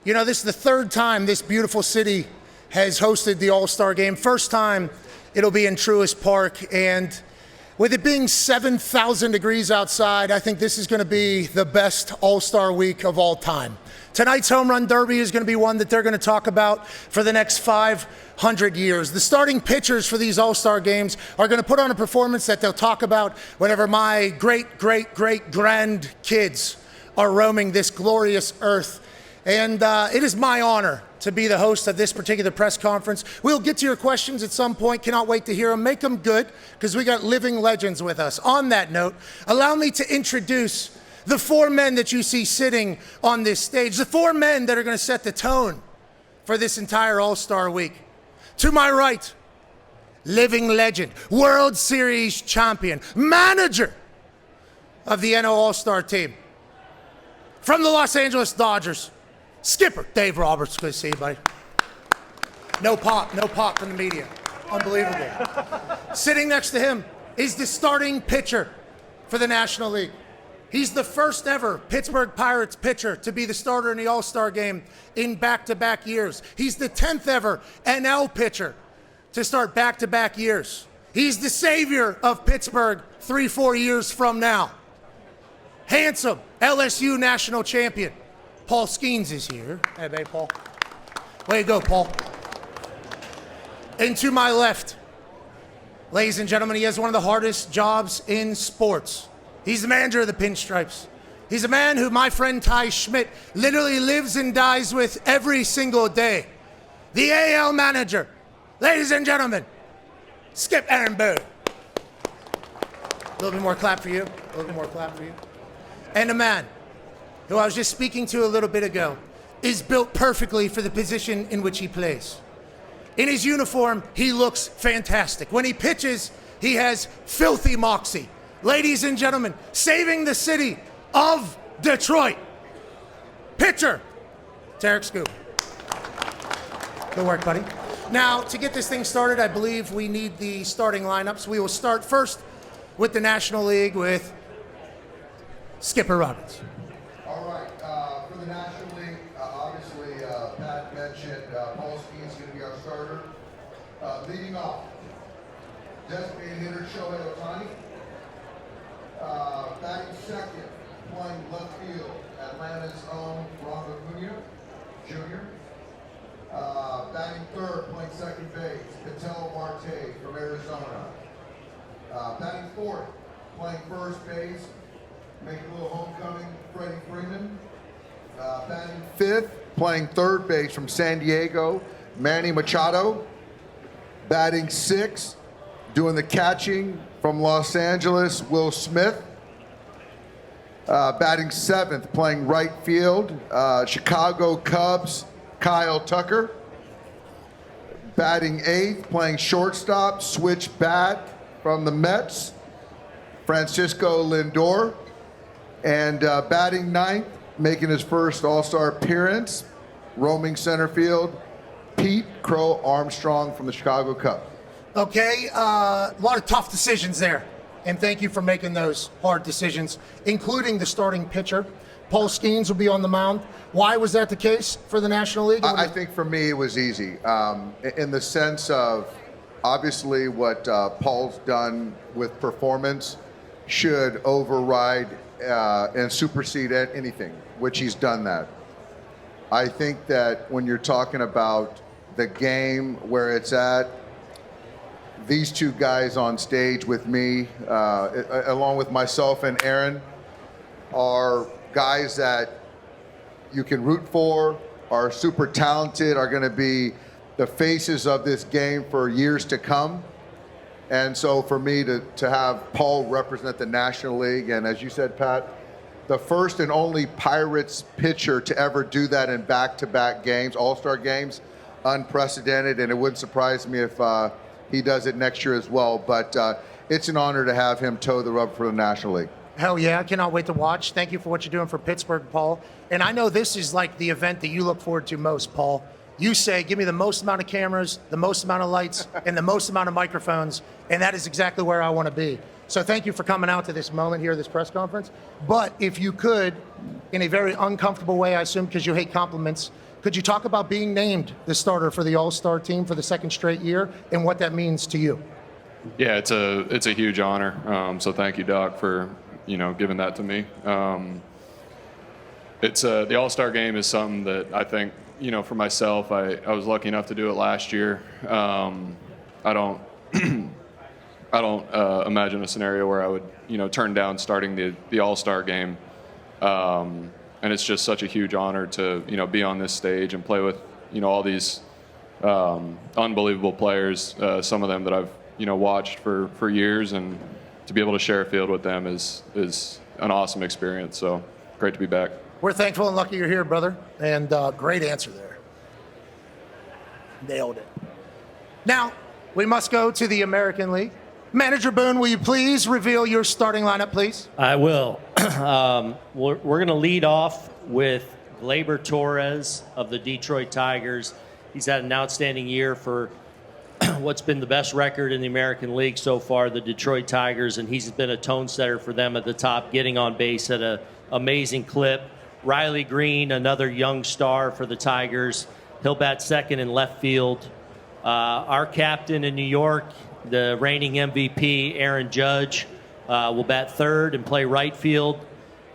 You know, this is the third time this beautiful city has hosted the All-Star Game. First time it'll be in Truist Park, and with it being 7,000 degrees outside, I think this is going to be the best All-Star week of all time. Tonight's Home Run Derby is going to be one that they're going to talk about for the next 500 years. The starting pitchers for these All-Star games are going to put on a performance that they'll talk about whenever my great-great-great-grandkids are roaming this glorious earth. And it is my honor to be the host of this particular press conference. We'll get to your questions at some point. Cannot wait to hear them. Make them good, because we got living legends with us. On that note, allow me to introduce the four men that you see sitting on this stage, the four men that are going to set the tone for this entire All-Star week. To my right, living legend, World Series champion, manager of the NL All-Star team. From the Los Angeles Dodgers, skipper Dave Roberts. Good to see you, buddy. No pop from the media. Unbelievable. Sitting next to him is the starting pitcher for the National League. He's the first ever Pittsburgh Pirates pitcher to be the starter in the All-Star game in back-to-back years. He's the 10th ever NL pitcher to start back-to-back years. He's the savior of Pittsburgh 3-4 years from now. Handsome LSU national champion Paul Skenes is here. Hey, babe, Paul. Way to go, Paul. And to my left, ladies and gentlemen, he has one of the hardest jobs in sports. He's the manager of the Pinstripes. He's a man who my friend Ty Schmidt literally lives and dies with every single day. The AL manager, ladies and gentlemen, Skip Aaron Boone. A little bit more clap for you. A little bit more clap for you. And a man who I was just speaking to a little bit ago is built perfectly for the position in which he plays. In his uniform, he looks fantastic. When he pitches, he has filthy moxie. Ladies and gentlemen, saving the city of Detroit, pitcher Tarik Skubal. Good work, buddy. Now, to get this thing started, I believe we need the starting lineups. We will start first with the National League with Skipper Roberts. All right, for the National League, obviously, Pat mentioned Paul Skenes is going to be our starter. Leading off, designated hitter Shohei Ohtani. Batting second, playing left field, Atlanta's own Ron Acuna Jr. Batting third, playing second base, Ketel Marte from Arizona. Batting fourth, playing first base, making a little homecoming, Freddie Freeman. Batting fifth, playing third base from San Diego, Manny Machado. Batting sixth, doing the catching from Los Angeles, Will Smith. Batting seventh, playing right field, Chicago Cubs, Kyle Tucker. Batting eighth, playing shortstop, switch bat from the Mets, Francisco Lindor. And batting ninth, making his first All-Star appearance, roaming center field, Pete Crow Armstrong from the Chicago Cubs. Okay, a lot of tough decisions there. And thank you for making those hard decisions, including the starting pitcher. Paul Skenes will be on the mound. Why was that the case for the National League? I think for me it was easy, in the sense of obviously what Paul's done with performance should override and supersede anything, which he's done that. I think that when you're talking about the game, where it's at, these two guys on stage with me, along with myself and Aaron, are guys that you can root for, are super talented, are going to be the faces of this game for years to come. And so for me to have Paul represent the National League, and as you said, Pat, the first and only Pirates pitcher to ever do that in back-to-back games, All-Star games, unprecedented, and it wouldn't surprise me if he does it next year as well. But it's an honor to have him toe the rubber for the National League. Hell yeah, I cannot wait to watch. Thank you for what you're doing for Pittsburgh, Paul. And I know this is like the event that you look forward to most, Paul. You say, give me the most amount of cameras, the most amount of lights, and the most amount of microphones, and that is exactly where I want to be. So thank you for coming out to this moment here, this press conference. But if you could, in a very uncomfortable way, I assume, because you hate compliments. Could you talk about being named the starter for the All-Star team for the second straight year and what that means to you? Yeah, it's a huge honor. So thank you, Doc, for giving that to me. It's the All-Star Game is something that I think for myself, I was lucky enough to do it last year. I don't imagine a scenario where I would turn down starting the All-Star Game. And it's just such a huge honor to be on this stage and play with all these unbelievable players. Some of them that I've watched for years, and to be able to share a field with them is an awesome experience. So great to be back. We're thankful and lucky you're here, brother. And great answer there. Nailed it. Now we must go to the American League. Manager Boone, will you please reveal your starting lineup, please? I will. We're going to lead off with Gleyber Torres of the Detroit Tigers. He's had an outstanding year for what's been the best record in the American League so far, the Detroit Tigers, and he's been a tone setter for them at the top, getting on base at an amazing clip. Riley Green, another young star for the Tigers. He'll bat second in left field. Our captain in New York, the reigning MVP, Aaron Judge, will bat third and play right field.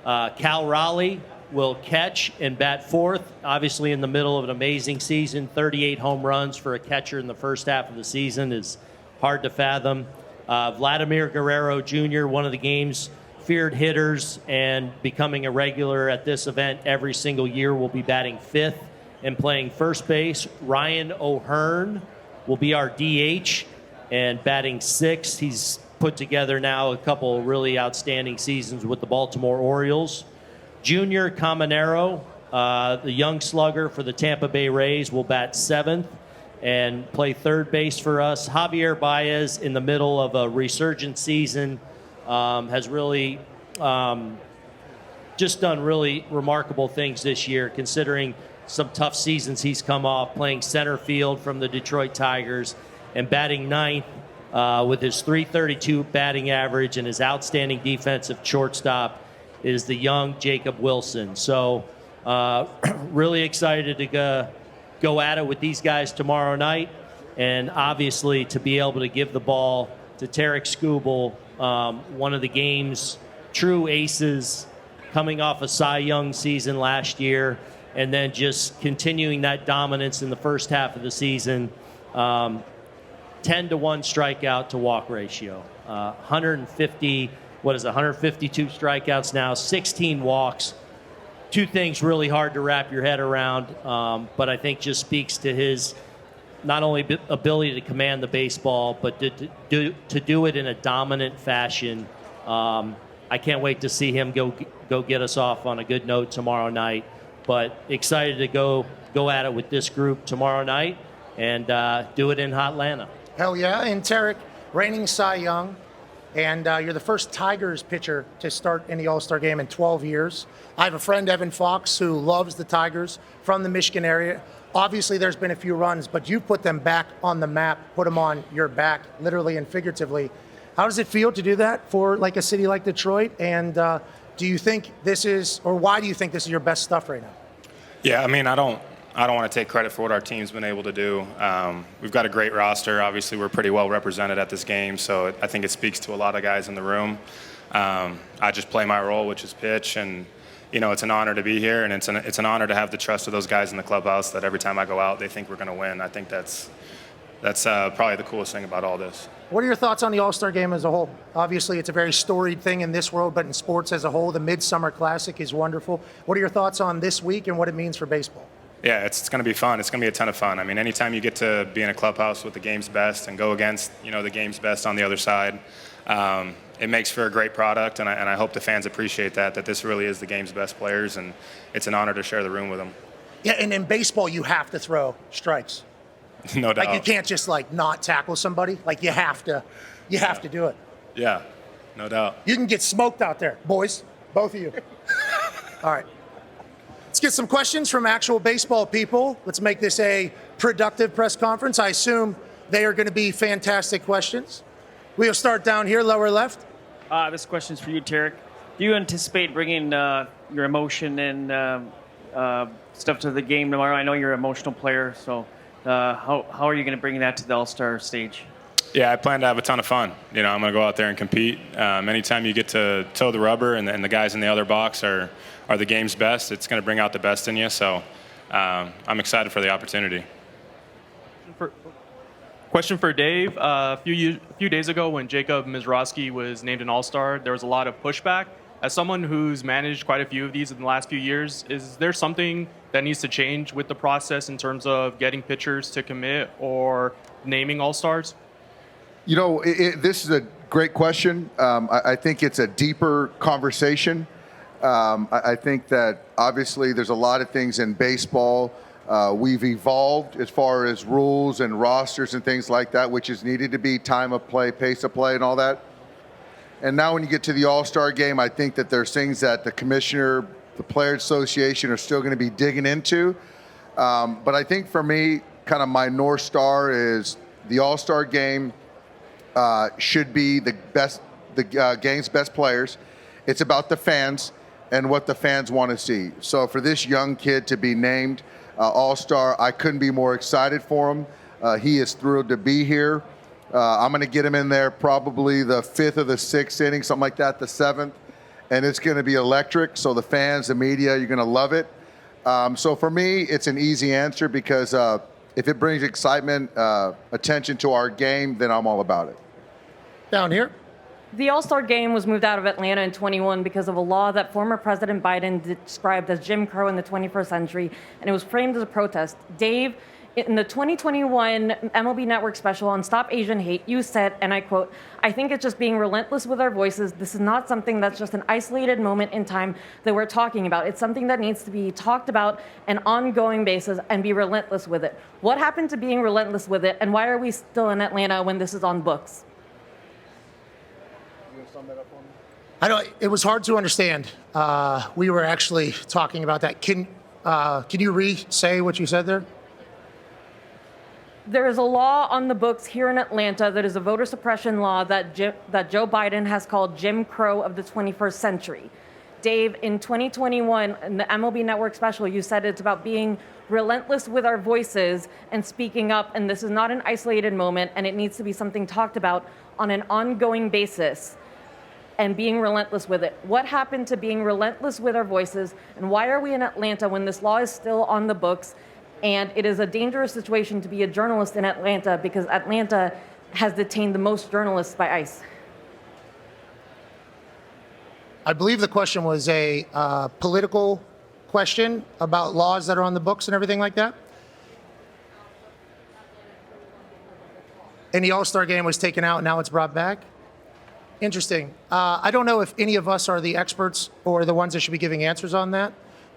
Cal Raleigh will catch and bat fourth, obviously in the middle of an amazing season. 38 home runs for a catcher in the first half of the season is hard to fathom. Vladimir Guerrero Jr., one of the game's feared hitters and becoming a regular at this event every single year, will be batting fifth and playing first base. Ryan O'Hearn will be our DH and batting sixth. He's put together now a couple really outstanding seasons with the Baltimore Orioles. Junior Caminero, the young slugger for the Tampa Bay Rays, will bat seventh and play third base for us. Javier Baez, in the middle of a resurgent season, has really just done really remarkable things this year, considering some tough seasons he's come off, playing center field from the Detroit Tigers and batting ninth with his .332 batting average, and his outstanding defensive shortstop is the young Jacob Wilson. So really excited to go at it with these guys tomorrow night, and obviously to be able to give the ball to Tarik Skubal, one of the game's true aces, coming off a Cy Young season last year, and then just continuing that dominance in the first half of the season. 10-1 strikeout to walk ratio. 152 strikeouts now, 16 walks. Two things really hard to wrap your head around, but I think just speaks to his not only ability to command the baseball, but to do it in a dominant fashion. I can't wait to see him go get us off on a good note tomorrow night. But excited to go at it with this group tomorrow night and do it in Hotlanta. Hell yeah. And Tarik, reigning Cy Young, and you're the first Tigers pitcher to start in the All-Star Game in 12 years. I have a friend, Evan Fox, who loves the Tigers from the Michigan area. Obviously, there's been a few runs, but you put them back on the map, put them on your back, literally and figuratively. How does it feel to do that for like a city like Detroit? And do you think this is, or why do you think this is your best stuff right now? Yeah, I mean, I don't want to take credit for what our team's been able to do. We've got a great roster. Obviously, we're pretty well represented at this game, so I think it speaks to a lot of guys in the room. I just play my role, which is pitch, and it's an honor to be here, and it's an honor to have the trust of those guys in the clubhouse that every time I go out, they think we're going to win. I think that's probably the coolest thing about all this. What are your thoughts on the All-Star Game as a whole? Obviously, it's a very storied thing in this world, but in sports as a whole, the Midsummer Classic is wonderful. What are your thoughts on this week and what it means for baseball? Yeah, it's going to be fun. It's going to be a ton of fun. I mean, anytime you get to be in a clubhouse with the game's best and go against, the game's best on the other side, it makes for a great product, and I hope the fans appreciate that this really is the game's best players, and it's an honor to share the room with them. Yeah, and in baseball, you have to throw strikes. No doubt. Like, you can't just, not tackle somebody. Like, you have to do it. Yeah, no doubt. You can get smoked out there, boys, both of you. All right. Let's get some questions from actual baseball people. Let's make this a productive press conference. I assume they are going to be fantastic questions. We'll start down here, lower left. This question is for you, Tarik. Do you anticipate bringing your emotion and stuff to the game tomorrow. I know you're an emotional player, so how are you going to bring that to the All-Star stage? Yeah, I plan to have a ton of fun. I'm going to go out there and compete. Anytime you get to toe the rubber and the guys in the other box are the game's best, it's going to bring out the best in you. So I'm excited for the opportunity. Question for Dave. A few days ago when Jacob Mizrachi was named an All-Star, there was a lot of pushback. As someone who's managed quite a few of these in the last few years, is there something that needs to change with the process in terms of getting pitchers to commit or naming All-Stars? This is a great question. I think it's a deeper conversation. I think that obviously there's a lot of things in baseball. We've evolved as far as rules and rosters and things like that, which is needed to be time of play, pace of play, and all that. And now when you get to the All-Star game, I think that there's things that the commissioner, the Players Association are still going to be digging into. But I think for me, kind of my North Star is the All-Star game should be the game's best players. It's about the fans and what the fans want to see. So for this young kid to be named All-Star, I couldn't be more excited for him. He is thrilled to be here. I'm going to get him in there probably the 5th or the 6th inning, something like that, the 7th. And it's going to be electric. So the fans, the media, you're going to love it. So for me, it's an easy answer because if it brings excitement, attention to our game, then I'm all about it. Down here. The All-Star Game was moved out of Atlanta in 21 because of a law that former President Biden described as Jim Crow in the 21st century, and it was framed as a protest. Dave, in the 2021 MLB Network special on Stop Asian Hate, you said, and I quote, "I think it's just being relentless with our voices. This is not something that's just an isolated moment in time that we're talking about. It's something that needs to be talked about on an ongoing basis and be relentless with it." What happened to being relentless with it, and why are we still in Atlanta when this is on books? It was hard to understand. We were actually talking about that. Can you re-say what you said there? There is a law on the books here in Atlanta that is a voter suppression law that Joe Biden has called Jim Crow of the 21st century. Dave, in 2021, in the MLB Network special, you said it's about being relentless with our voices and speaking up, and this is not an isolated moment, and it needs to be something talked about on an ongoing basis. And being relentless with it. What happened to being relentless with our voices, and why are we in Atlanta when this law is still on the books? And it is a dangerous situation to be a journalist in Atlanta because Atlanta has detained the most journalists by ICE. I believe the question was a political question about laws that are on the books and everything like that. And the All-Star Game was taken out, now it's brought back. Interesting. I don't know if any of us are the experts or the ones that should be giving answers on that,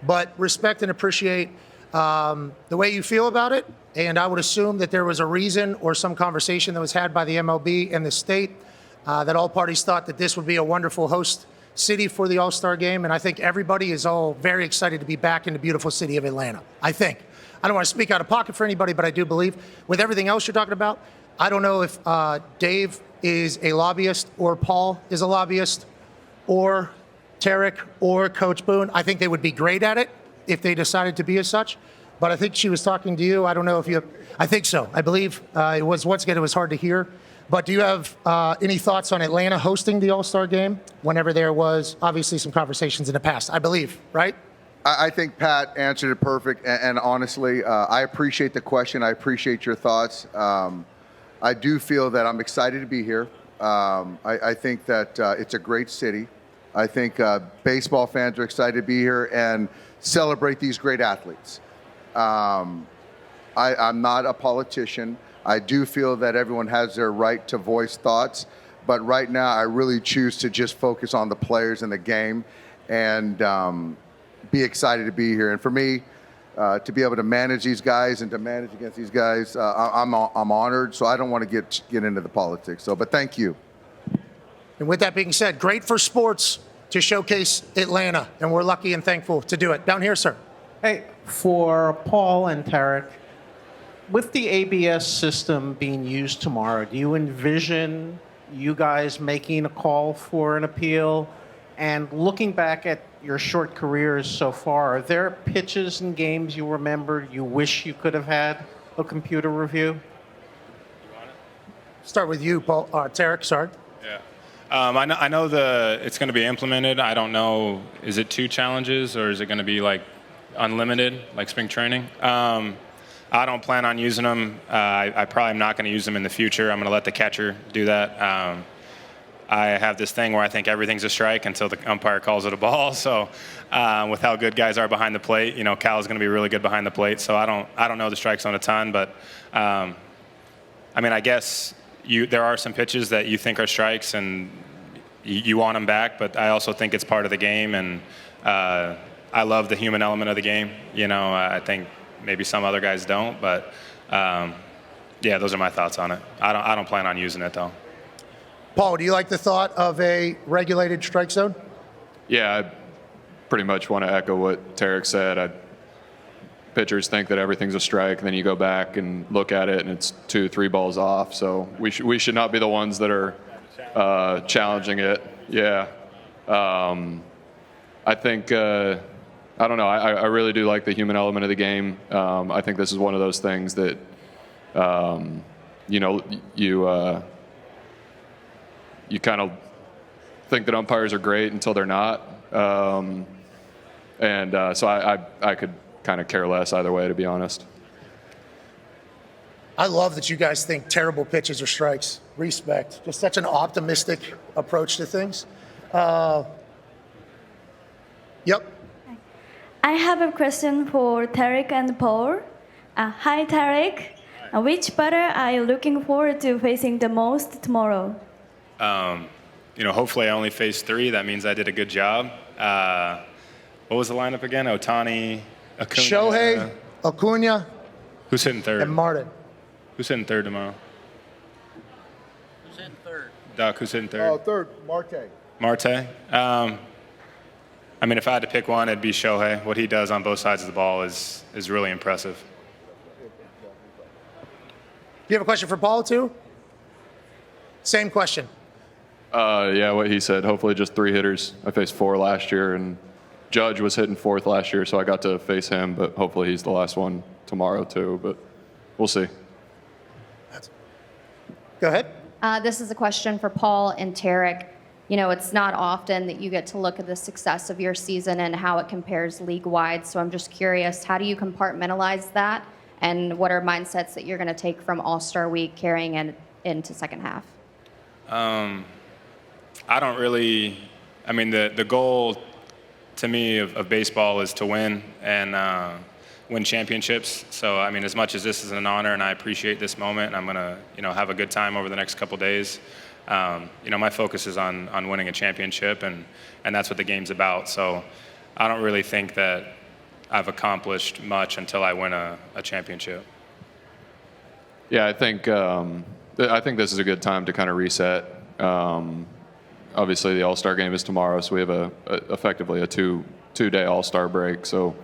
but respect and appreciate the way you feel about it. And I would assume that there was a reason or some conversation that was had by the MLB and the state that all parties thought that this would be a wonderful host city for the All-Star Game. And I think everybody is all very excited to be back in the beautiful city of Atlanta. I think. I don't want to speak out of pocket for anybody, but I do believe with everything else you're talking about, I don't know if Dave is a lobbyist or Paul is a lobbyist or Tarik or Coach Boone. I think they would be great at it if they decided to be as such. But I think she was talking to you. I don't know if you, I think so. I believe it was, once again, it was hard to hear. But do you have any thoughts on Atlanta hosting the All-Star Game whenever there was obviously some conversations in the past, I believe, right? I think Pat answered it perfect. And honestly, I appreciate the question. I appreciate your thoughts. I do feel that I'm excited to be here. I think that it's a great city. I think baseball fans are excited to be here and celebrate these great athletes. I'm not a politician. I do feel that everyone has their right to voice thoughts. But right now, I really choose to just focus on the players and the game and be excited to be here. And for me, to be able to manage these guys and to manage against these guys, I'm honored. So I don't want to get into the politics. So, but thank you. And with that being said, great for sports to showcase Atlanta, and we're lucky and thankful to do it. Down here, sir. Hey, for Paul and Tarik, with the ABS system being used tomorrow, do you envision you guys making a call for an appeal? And looking back at your short careers so far, are there pitches and games you remember you wish you could have had a computer review? Start with you, Paul. Tarik, sorry. Yeah. I know it's going to be implemented. I don't know, is it 2 challenges or is it going to be like unlimited, like spring training? I don't plan on using them. I probably am not going to use them in the future. I'm going to let the catcher do that. I have this thing where I think everything's a strike until the umpire calls it a ball. So with how good guys are behind the plate, Cal's going to be really good behind the plate. So I don't know the strike zone a ton, but I guess there are some pitches that you think are strikes and you want them back, but I also think it's part of the game, and I love the human element of the game. I think maybe some other guys don't, but yeah, those are my thoughts on it. I don't plan on using it though. Paul, do you like the thought of a regulated strike zone? Yeah, I pretty much want to echo what Tarik said. Pitchers think that everything's a strike, and then you go back and look at it, and it's 2-3 balls off. So we should not be the ones that are challenging it. Yeah. I think, I don't know, I really do like the human element of the game. I think this is one of those things that, you kind of think that umpires are great until they're not. So I could kind of care less either way, to be honest. I love that you guys think terrible pitches are strikes. Respect. Just such an optimistic approach to things. Yep. I have a question for Tarik and Paul. Hi, Tarik. Which batter are you looking forward to facing the most tomorrow? Hopefully I only faced 3. That means I did a good job. What was the lineup again? Otani, Acuna. Shohei, Acuna. Who's hitting third? And Martin. Who's hitting third tomorrow? Who's in third? Doc, who's hitting third? Third, Marte. Marte? If I had to pick one, it'd be Shohei. What he does on both sides of the ball is really impressive. Do you have a question for Paul, too? Same question. Yeah, what he said. Hopefully just 3 hitters. I faced 4 last year, and Judge was hitting 4th last year, so I got to face him, but hopefully he's the last one tomorrow, too. But we'll see. Go ahead. This is a question for Paul and Tarik. It's not often that you get to look at the success of your season and how it compares league-wide, so I'm just curious, how do you compartmentalize that, and what are mindsets that you're going to take from All-Star Week carrying it into second half? I don't really, the goal to me of baseball is to win and win championships. So, as much as this is an honor and I appreciate this moment, and I'm going to, have a good time over the next couple days, my focus is on winning a championship, and that's what the game's about. So I don't really think that I've accomplished much until I win a championship. Yeah, I think this is a good time to kind of reset. Obviously, the All-Star Game is tomorrow, so we have effectively a two-day All-Star break. So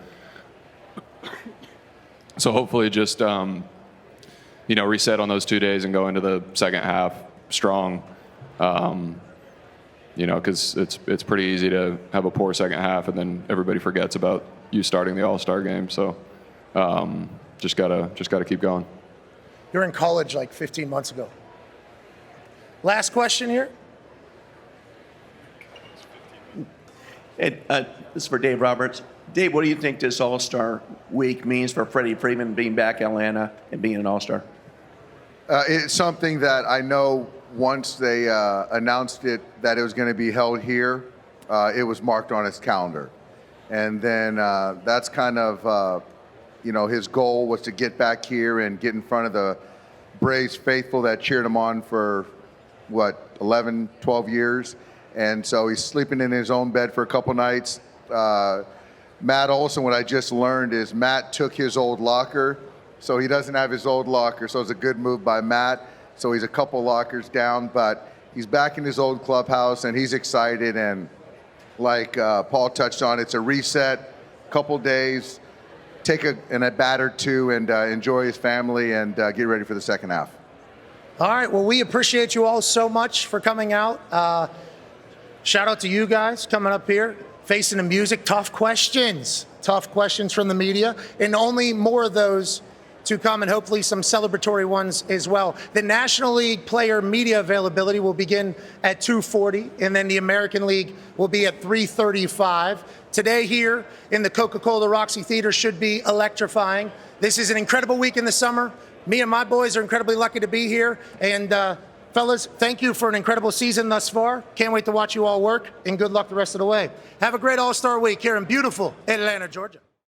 hopefully just reset on those 2 days and go into the second half strong. Because it's pretty easy to have a poor second half and then everybody forgets about you starting the All-Star Game. So just gotta keep going. You're in college like 15 months ago. Last question here. This is for Dave Roberts. Dave, what do you think this All-Star Week means for Freddie Freeman being back in Atlanta and being an All-Star? It's something that I know once they announced it that it was going to be held here, it was marked on his calendar. And then that's kind of, his goal was to get back here and get in front of the Braves faithful that cheered him on for, 11, 12 years. And so he's sleeping in his own bed for a couple nights. Matt Olson, what I just learned is Matt took his old locker, so he doesn't have his old locker. So it's a good move by Matt. So he's a couple lockers down, but he's back in his old clubhouse, and he's excited. And like Paul touched on, it's a reset, couple days, take a bat or two, and enjoy his family and get ready for the second half. All right. Well, we appreciate you all so much for coming out. Shout out to you guys coming up here, facing the music. Tough questions from the media, and only more of those to come, and hopefully some celebratory ones as well. The National League player media availability will begin at 2:40, and then the American League will be at 3:35. Today here in the Coca-Cola Roxy Theater should be electrifying. This is an incredible week in the summer. Me and my boys are incredibly lucky to be here. And fellas, thank you for an incredible season thus far. Can't wait to watch you all work, and good luck the rest of the way. Have a great All-Star week here in beautiful Atlanta, Georgia.